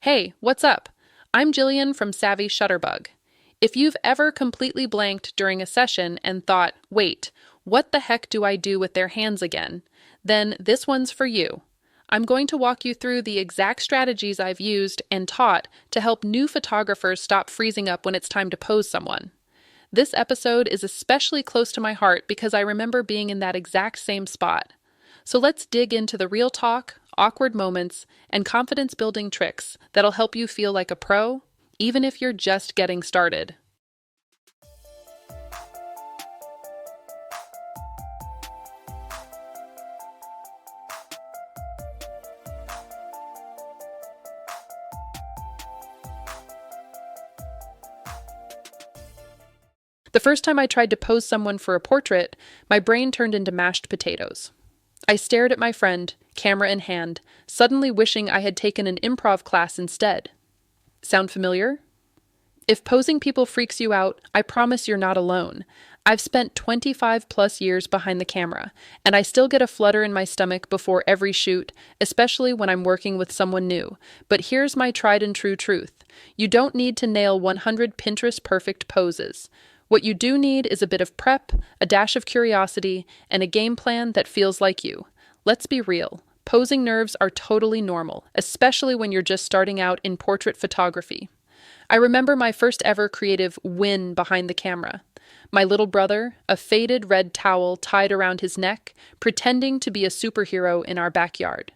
Hey, what's up? I'm Jillian from Savvy Shutterbug. If you've ever completely blanked during a session and thought, wait, what the heck do I do with their hands again? Then this one's for you. I'm going to walk you through the exact strategies I've used and taught to help new photographers stop freezing up when it's time to pose someone. This episode is especially close to my heart because I remember being in that exact same spot. So let's dig into the real talk, awkward moments, and confidence building tricks that'll help you feel like a pro, even if you're just getting started. The first time I tried to pose someone for a portrait, my brain turned into mashed potatoes. I stared at my friend, camera in hand, suddenly wishing I had taken an improv class instead. Sound familiar? If posing people freaks you out, I promise you're not alone. I've spent 25 plus years behind the camera, and I still get a flutter in my stomach before every shoot, especially when I'm working with someone new. But here's my tried and true truth. You don't need to nail 100 Pinterest perfect poses. What you do need is a bit of prep, a dash of curiosity, and a game plan that feels like you. Let's be real. Posing nerves are totally normal, especially when you're just starting out in portrait photography. I remember my first ever creative win behind the camera. My little brother, a faded red towel tied around his neck, pretending to be a superhero in our backyard.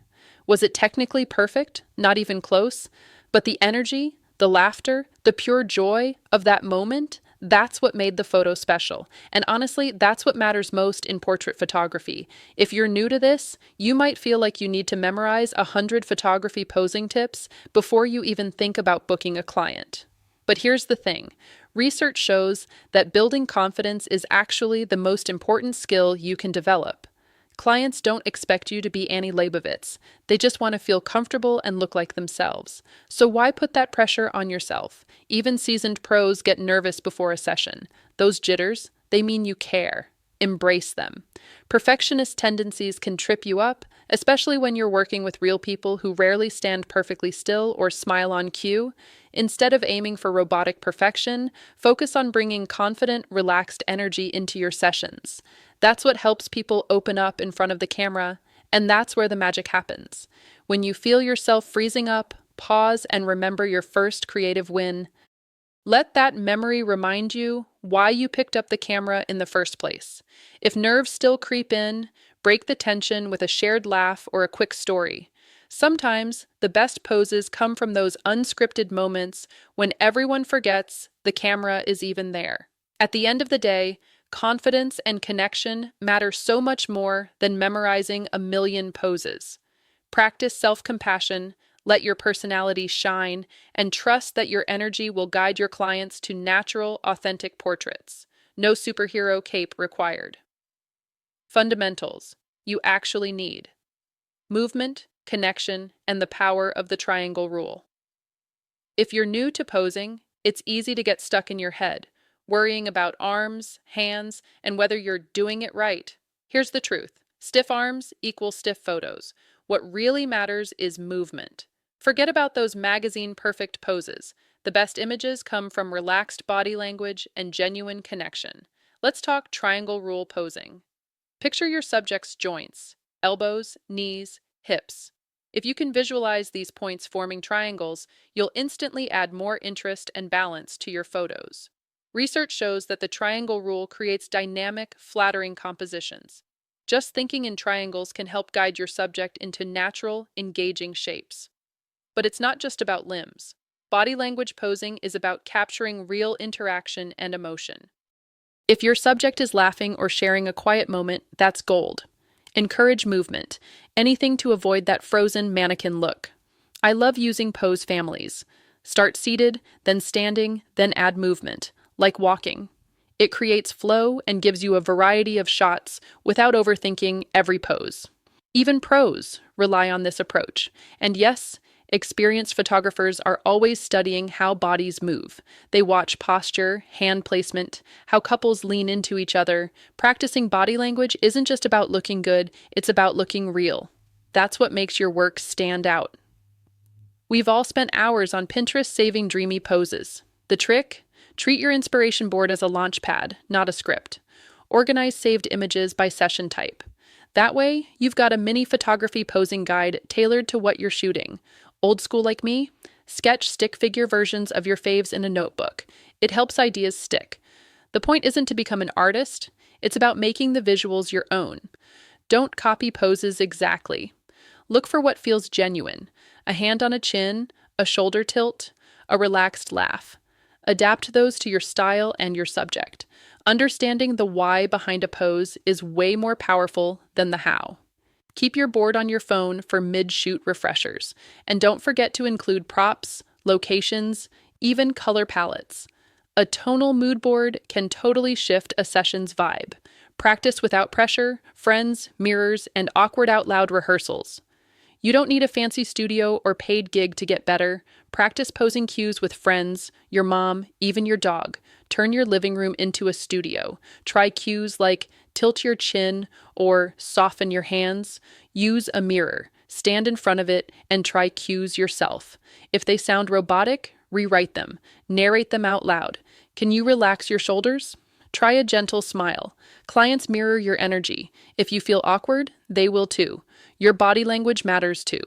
Was it technically perfect? Not even close. But the energy, the laughter, the pure joy of that moment, that's what made the photo special. And honestly, that's what matters most in portrait photography. If you're new to this, you might feel like you need to memorize 100 photography posing tips before you even think about booking a client. But here's the thing. Research shows that building confidence is actually the most important skill you can develop. Clients don't expect you to be Annie Leibovitz. They just want to feel comfortable and look like themselves. So why put that pressure on yourself? Even seasoned pros get nervous before a session. Those jitters, they mean you care. Embrace them. Perfectionist tendencies can trip you up, especially when you're working with real people who rarely stand perfectly still or smile on cue. Instead of aiming for robotic perfection, focus on bringing confident, relaxed energy into your sessions. That's what helps people open up in front of the camera, and that's where the magic happens. When you feel yourself freezing up, pause and remember your first creative win. Let that memory remind you why you picked up the camera in the first place. If nerves still creep in, break the tension with a shared laugh or a quick story. Sometimes the best poses come from those unscripted moments when everyone forgets the camera is even there. At the end of the day, confidence and connection matter so much more than memorizing a million poses. Practice self-compassion, let your personality shine, and trust that your energy will guide your clients to natural, authentic portraits. No superhero cape required. Fundamentals you actually need: movement, connection, and the power of the triangle rule. If you're new to posing, it's easy to get stuck in your head, worrying about arms, hands, and whether you're doing it right. Here's the truth. Stiff arms equal stiff photos. What really matters is movement. Forget about those magazine perfect poses. The best images come from relaxed body language and genuine connection. Let's talk triangle rule posing. Picture your subject's joints: elbows, knees, hips. If you can visualize these points forming triangles, you'll instantly add more interest and balance to your photos. Research shows that the triangle rule creates dynamic, flattering compositions. Just thinking in triangles can help guide your subject into natural, engaging shapes. But it's not just about limbs. Body language posing is about capturing real interaction and emotion. If your subject is laughing or sharing a quiet moment, that's gold. Encourage movement, anything to avoid that frozen mannequin look. I love using pose families. Start seated, then standing, then add movement, like walking. It creates flow and gives you a variety of shots without overthinking every pose. Even pros rely on this approach. And yes, experienced photographers are always studying how bodies move. They watch posture, hand placement, how couples lean into each other. Practicing body language isn't just about looking good, it's about looking real. That's what makes your work stand out. We've all spent hours on Pinterest saving dreamy poses. The trick? Treat your inspiration board as a launch pad, not a script. Organize saved images by session type. That way, you've got a mini photography posing guide tailored to what you're shooting. Old school like me? Sketch stick figure versions of your faves in a notebook. It helps ideas stick. The point isn't to become an artist, it's about making the visuals your own. Don't copy poses exactly. Look for what feels genuine. A hand on a chin, a shoulder tilt, a relaxed laugh. Adapt those to your style and your subject. Understanding the why behind a pose is way more powerful than the how. Keep your board on your phone for mid-shoot refreshers, and don't forget to include props, locations, even color palettes. A tonal mood board can totally shift a session's vibe. Practice without pressure, friends, mirrors, and awkward out loud rehearsals. You don't need a fancy studio or paid gig to get better. Practice posing cues with friends, your mom, even your dog. Turn your living room into a studio. Try cues like tilt your chin or soften your hands. Use a mirror. Stand in front of it and try cues yourself. If they sound robotic, rewrite them. Narrate them out loud. Can you relax your shoulders? Try a gentle smile. Clients mirror your energy. If you feel awkward, they will too. Your body language matters too.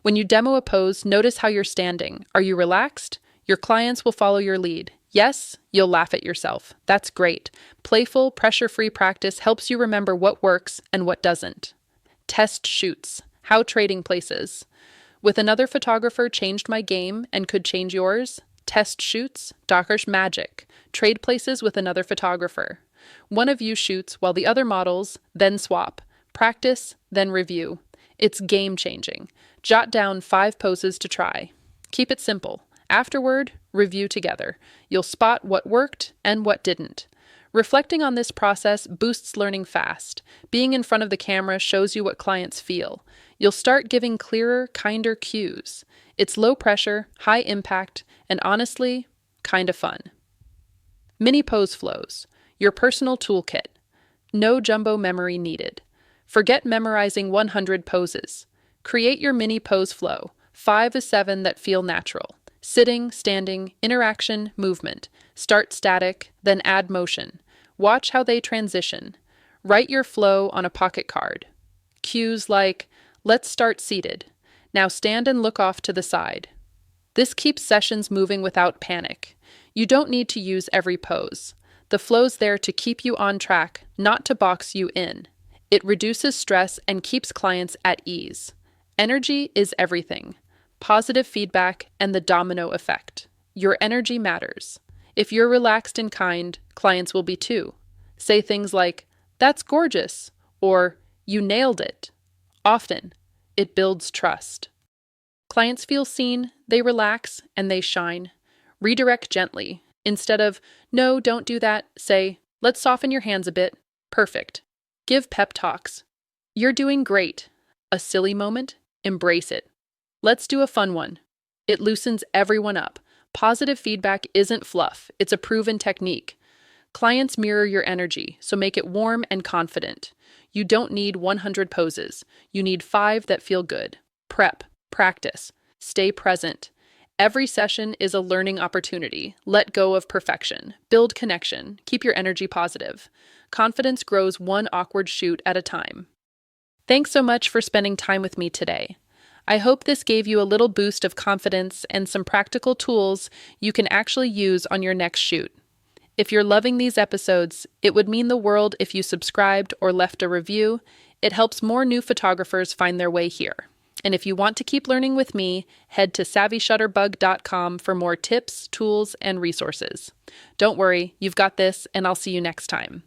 When you demo a pose, notice how you're standing. Are you relaxed? Your clients will follow your lead. Yes, you'll laugh at yourself. That's great. Playful, pressure-free practice helps you remember what works and what doesn't. Test shoots. How trading places. With another photographer changed my game and could change yours. Test shoots. Docker's magic. Trade places with another photographer. One of you shoots while the other models, then swap. Practice, then review. It's game-changing. Jot down 5 poses to try. Keep it simple. Afterward, review together. You'll spot what worked and what didn't. Reflecting on this process boosts learning fast. Being in front of the camera shows you what clients feel. You'll start giving clearer, kinder cues. It's low pressure, high impact, and honestly, kind of fun. Mini pose flows. Your personal toolkit. No jumbo memory needed. Forget memorizing 100 poses. Create your mini pose flow, 5 to 7 that feel natural. Sitting, standing, interaction, movement. Start static, then add motion. Watch how they transition. Write your flow on a pocket card. Cues like, let's start seated. Now stand and look off to the side. This keeps sessions moving without panic. You don't need to use every pose. The flow's there to keep you on track, not to box you in. It reduces stress and keeps clients at ease. Energy is everything. Positive feedback and the domino effect. Your energy matters. If you're relaxed and kind, clients will be too. Say things like, "That's gorgeous," or "You nailed it." Often, it builds trust. Clients feel seen, they relax, and they shine. Redirect gently. Instead of, "No, don't do that," say, "Let's soften your hands a bit." Perfect. Give pep talks. "You're doing great." A silly moment? Embrace it. "Let's do a fun one." It loosens everyone up. Positive feedback isn't fluff, it's a proven technique. Clients mirror your energy, so make it warm and confident. You don't need 100 poses. You need 5 that feel good. Prep, practice, stay present. Every session is a learning opportunity. Let go of perfection. Build connection. Keep your energy positive. Confidence grows one awkward shoot at a time. Thanks so much for spending time with me today. I hope this gave you a little boost of confidence and some practical tools you can actually use on your next shoot. If you're loving these episodes, it would mean the world if you subscribed or left a review. It helps more new photographers find their way here. And if you want to keep learning with me, head to SavvyShutterbug.com for more tips, tools, and resources. Don't worry, you've got this, and I'll see you next time.